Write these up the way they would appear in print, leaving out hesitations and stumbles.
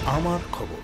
আমার খবর।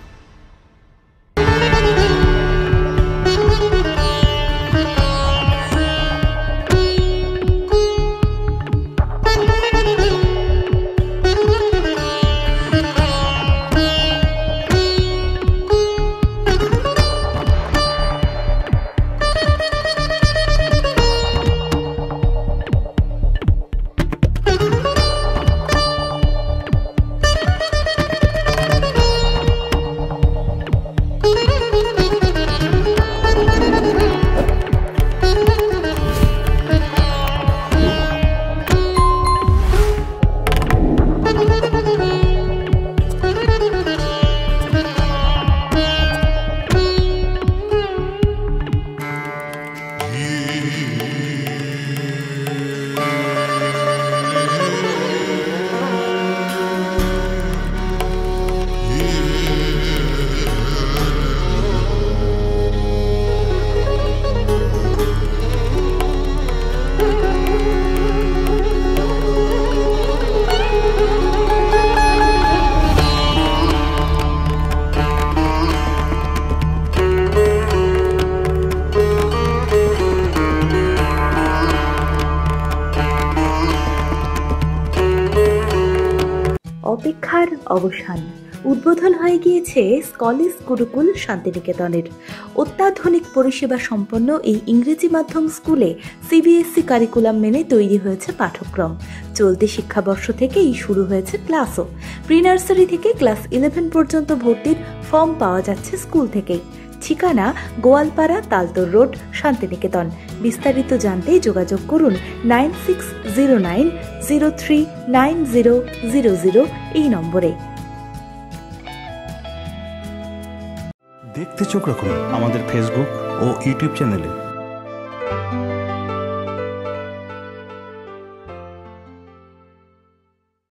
অপেক্ষার অবসান, উদ্বোধন হয়ে গিয়েছে স্কলিস গুরুকুল শান্তিনিকেতনের। অত্যাধুনিক পরিষেবা সম্পন্ন এই ইংরেজি মাধ্যম স্কুলে সিবিএসই কারিকুলাম মেনে তৈরি হয়েছে পাঠ্যক্রম। চলতি শিক্ষাবর্ষ থেকেই শুরু হয়েছে ক্লাসও। প্রি নার্সারি থেকে ক্লাস 11 পর্যন্ত ভর্তির ফর্ম পাওয়া যাচ্ছে স্কুল থেকেই। ঠিকানা গোয়ালপাড়া, তালতর রোড, শান্তিনিকেতন। বিস্তারিত জানতে যোগাযোগ করুন 9609039000 এই নম্বরে। দেখতে চোখ রাখুন আমাদের ফেসবুক ও ইউটিউব চ্যানেলে।